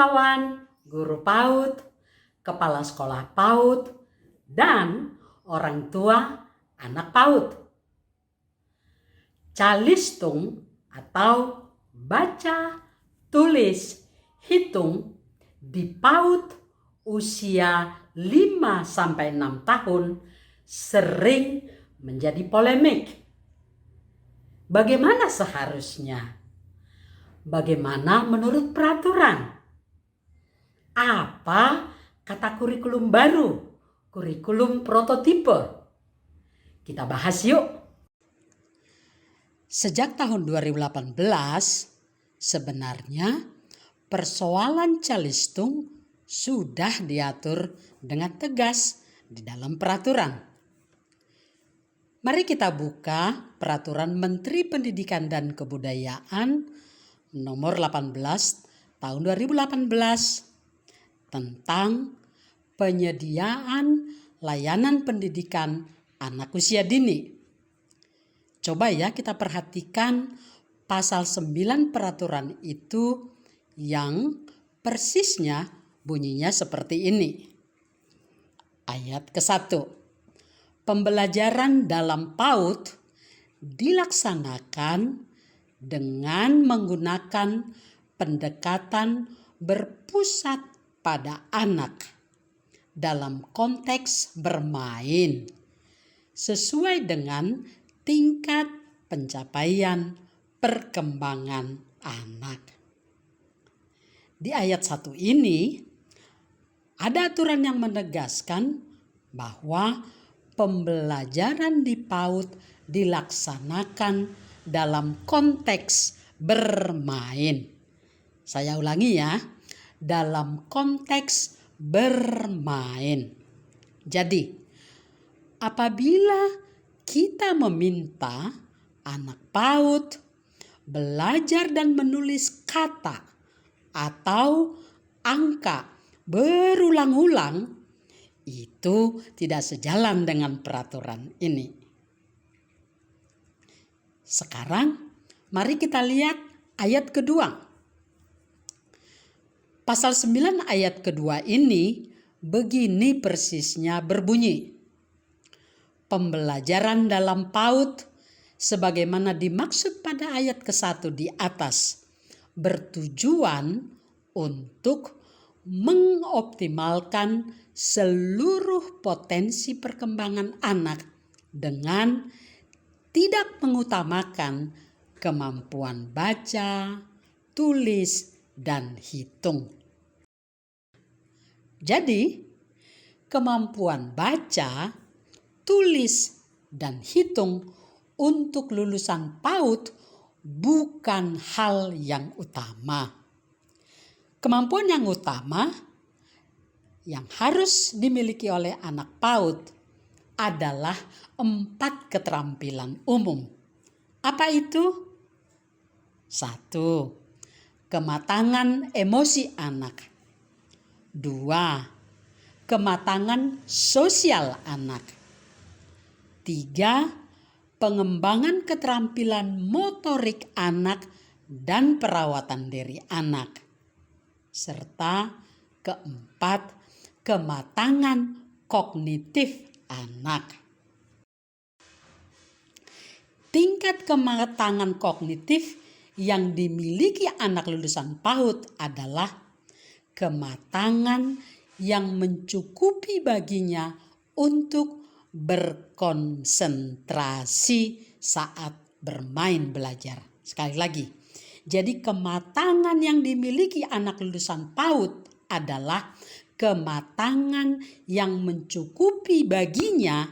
kawan-kawan, guru PAUD, kepala sekolah PAUD, dan orang tua anak PAUD. Calistung atau baca, tulis, hitung di PAUD usia 5-6 tahun sering menjadi polemik. Bagaimana seharusnya? Bagaimana menurut peraturan? Apa kata kurikulum baru? Kurikulum prototipe? Kita bahas yuk. Sejak tahun 2018, sebenarnya persoalan calistung sudah diatur dengan tegas di dalam peraturan. Mari kita buka Peraturan Menteri Pendidikan dan Kebudayaan nomor 18 tahun 2018 tentang penyediaan layanan pendidikan anak usia dini. Coba ya kita perhatikan pasal 9 peraturan itu yang persisnya bunyinya seperti ini. Ayat ke-1. Pembelajaran dalam PAUD dilaksanakan dengan menggunakan pendekatan berpusat pada anak dalam konteks bermain sesuai dengan tingkat pencapaian perkembangan anak. Di ayat 1 ini ada aturan yang menegaskan bahwa pembelajaran di PAUD dilaksanakan dalam konteks bermain. Saya ulangi ya, dalam konteks bermain. Jadi, apabila kita meminta anak PAUD belajar dan menulis kata atau angka berulang-ulang, itu tidak sejalan dengan peraturan ini. Sekarang mari kita lihat ayat kedua. Pasal 9 ayat kedua ini begini persisnya berbunyi. Pembelajaran dalam PAUD sebagaimana dimaksud pada ayat ke-1 di atas bertujuan untuk mengoptimalkan seluruh potensi perkembangan anak dengan tidak mengutamakan kemampuan baca, tulis, dan hitung. Jadi, kemampuan baca, tulis, dan hitung untuk lulusan PAUD bukan hal yang utama. Kemampuan yang utama yang harus dimiliki oleh anak PAUD adalah 4 keterampilan umum. Apa itu? 1. Kematangan emosi anak. 2. Kematangan sosial anak. 3. Pengembangan keterampilan motorik anak dan perawatan diri anak. Serta 4. Kematangan kognitif anak. Tingkat kematangan kognitif yang dimiliki anak lulusan PAUD adalah kematangan yang mencukupi baginya untuk berkonsentrasi saat bermain belajar. Sekali lagi, jadi kematangan yang dimiliki anak lulusan PAUD adalah kematangan yang mencukupi baginya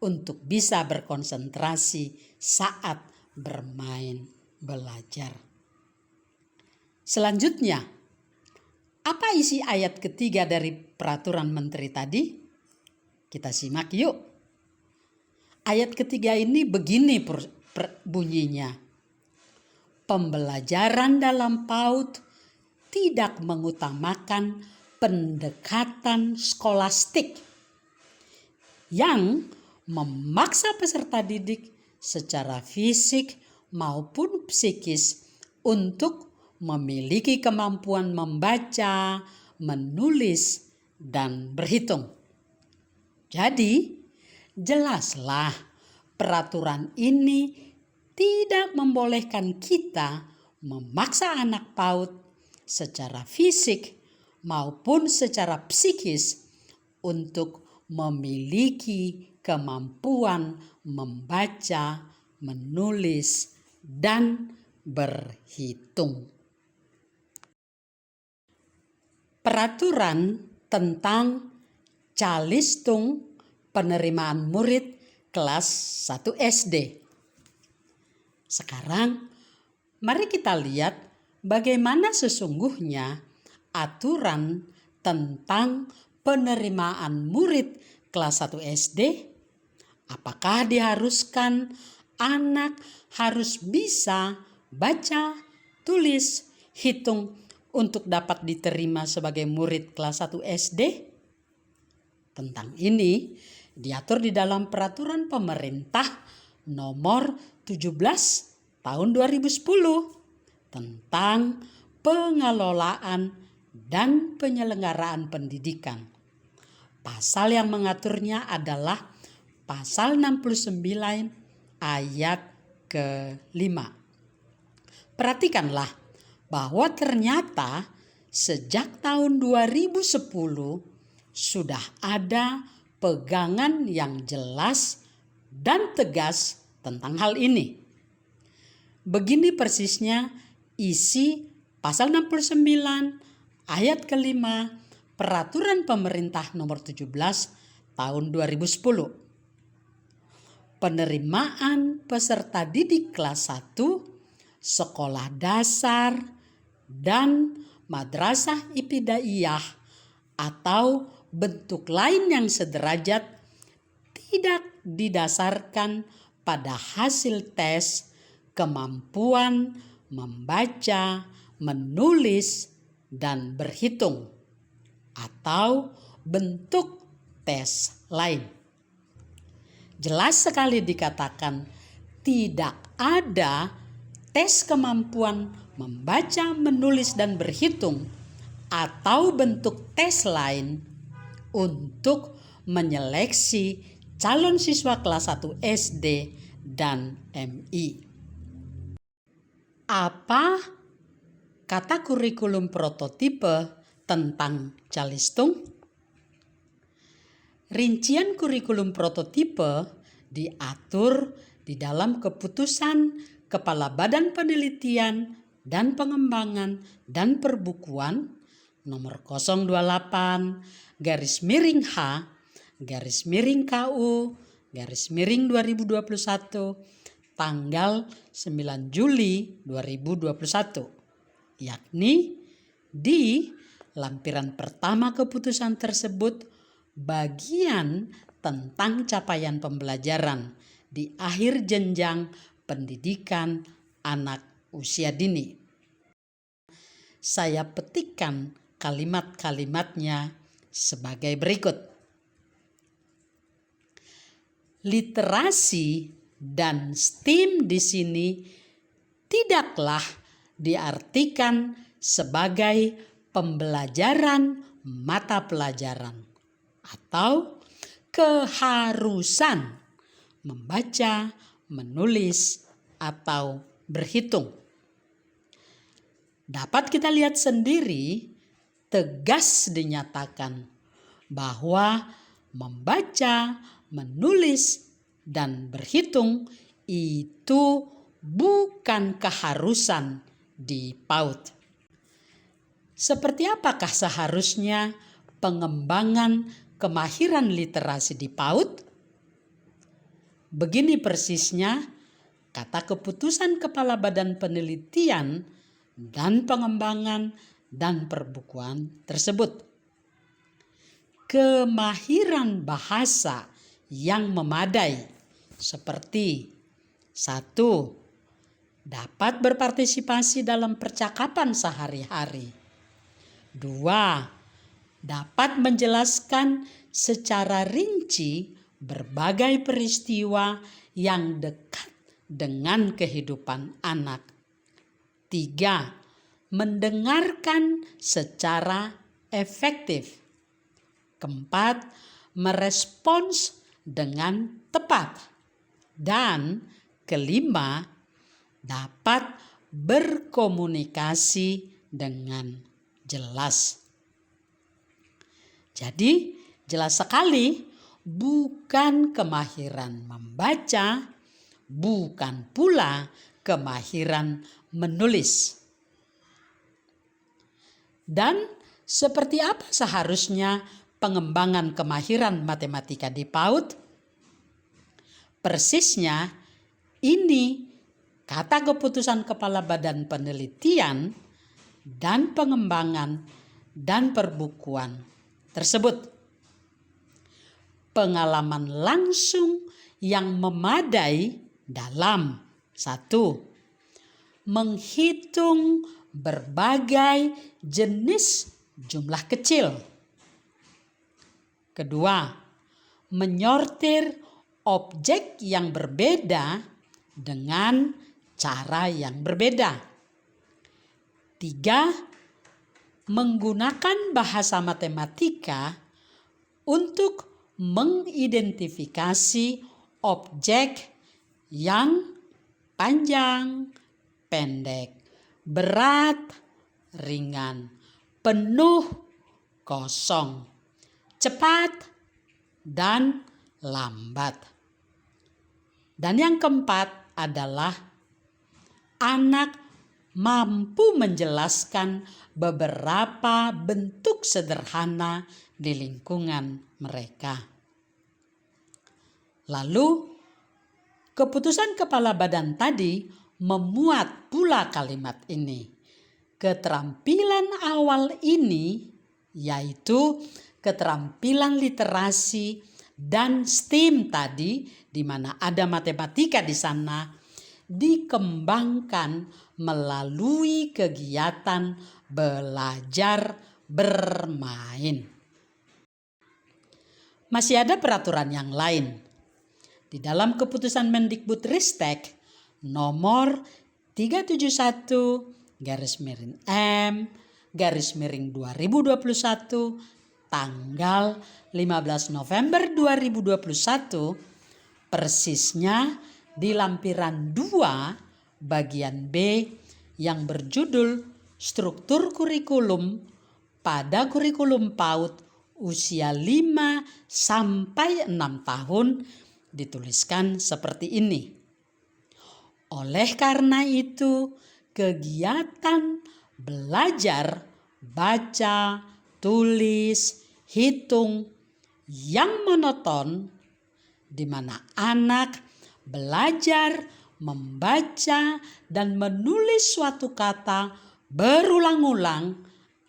untuk bisa berkonsentrasi saat bermain belajar. Selanjutnya, apa isi ayat ketiga dari peraturan menteri tadi? Kita simak yuk. Ayat ketiga ini begini bunyinya. Pembelajaran dalam PAUD tidak mengutamakan pendekatan skolastik yang memaksa peserta didik secara fisik maupun psikis untuk memiliki kemampuan membaca, menulis, dan berhitung. Jadi, jelaslah peraturan ini tidak membolehkan kita memaksa anak PAUD secara fisik maupun secara psikis untuk memiliki kemampuan membaca, menulis, dan berhitung. Peraturan tentang Calistung penerimaan murid kelas 1 SD. Sekarang mari kita lihat bagaimana sesungguhnya aturan tentang penerimaan murid kelas 1 SD. Apakah diharuskan anak harus bisa baca, tulis, hitung untuk dapat diterima sebagai murid kelas 1 SD? Tentang ini diatur di dalam peraturan pemerintah nomor 17 tahun 2010 tentang pengelolaan dan penyelenggaraan pendidikan. Pasal yang mengaturnya adalah pasal 69 ayat ke-5. Perhatikanlah bahwa ternyata sejak tahun 2010 sudah ada pegangan yang jelas dan tegas tentang hal ini. Begini persisnya isi pasal 69 ayat ke-5 Peraturan Pemerintah nomor 17 tahun 2010. Penerimaan peserta didik kelas 1, sekolah dasar, dan madrasah ibtidaiyah atau bentuk lain yang sederajat tidak didasarkan pada hasil tes kemampuan membaca, menulis, dan berhitung atau bentuk tes lain. Jelas sekali dikatakan tidak ada tes kemampuan membaca, menulis, dan berhitung atau bentuk tes lain untuk menyeleksi calon siswa kelas 1 SD dan MI. Apa kata kurikulum prototipe tentang Calistung? Rincian kurikulum prototipe diatur di dalam keputusan Kepala Badan Penelitian dan Pengembangan dan Perbukuan nomor 028-HMKU-2021 tanggal 9 Juli 2021, yakni di lampiran pertama keputusan tersebut bagian tentang capaian pembelajaran di akhir jenjang pendidikan anak usia dini. Saya petikkan kalimat-kalimatnya sebagai berikut. Literasi dan STEAM di sini tidaklah diartikan sebagai pembelajaran mata pelajaran atau keharusan membaca, menulis, atau berhitung. Dapat kita lihat sendiri, tegas dinyatakan bahwa membaca, menulis, dan berhitung itu bukan keharusan di PAUD. Seperti apakah seharusnya pengembangan kemahiran literasi di PAUD? Begini persisnya kata keputusan Kepala Badan Penelitian dan Pengembangan dan Perbukuan tersebut. Kemahiran bahasa yang memadai seperti 1. Dapat berpartisipasi dalam percakapan sehari-hari. 2. Dapat menjelaskan secara rinci berbagai peristiwa yang dekat dengan kehidupan anak. 3. mendengarkan secara efektif. Keempat, merespons dengan tepat. Dan kelima, dapat berkomunikasi dengan jelas. Jadi jelas sekali, bukan kemahiran membaca, bukan pula kemahiran menulis. Dan seperti apa seharusnya pengembangan kemahiran matematika di PAUD? Persisnya, ini kata keputusan Kepala Badan Penelitian dan Pengembangan dan Perbukuan tersebut. Pengalaman langsung yang memadai dalam 1. Menghitung berbagai jenis jumlah kecil. 2. Menyortir objek yang berbeda dengan cara yang berbeda. 3. Menggunakan bahasa matematika untuk mengidentifikasi objek yang panjang, pendek, berat, ringan, penuh, kosong, cepat, dan lambat. Dan yang keempat adalah anak mampu menjelaskan beberapa bentuk sederhana di lingkungan mereka. Lalu, keputusan Kepala Badan tadi memuat pula kalimat ini. Keterampilan awal ini yaitu keterampilan literasi dan STEAM tadi, di mana ada matematika di sana, dikembangkan melalui kegiatan belajar bermain. Masih ada peraturan yang lain. Di dalam keputusan Mendikbudristek nomor 371/M/2021 tanggal 15 November 2021, persisnya di lampiran 2 bagian B yang berjudul Struktur Kurikulum pada Kurikulum PAUD usia 5 sampai 6 tahun dituliskan seperti ini. Oleh karena itu, kegiatan belajar baca, tulis, hitung yang monoton, di mana anak belajar membaca dan menulis suatu kata berulang-ulang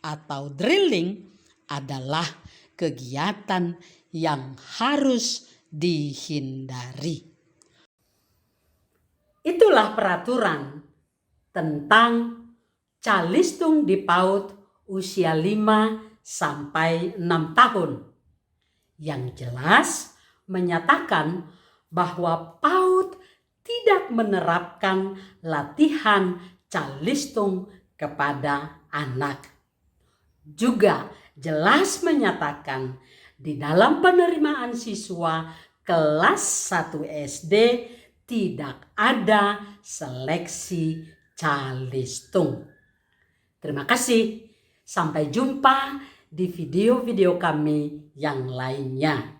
atau drilling, adalah kegiatan yang harus dihindari. Itulah peraturan tentang calistung di PAUD usia 5 sampai 6 tahun. Yang jelas menyatakan bahwa PAUD tidak menerapkan latihan calistung kepada anak. Juga jelas menyatakan di dalam penerimaan siswa kelas 1 SD tidak ada seleksi calistung. Terima kasih. Sampai jumpa di video-video kami yang lainnya.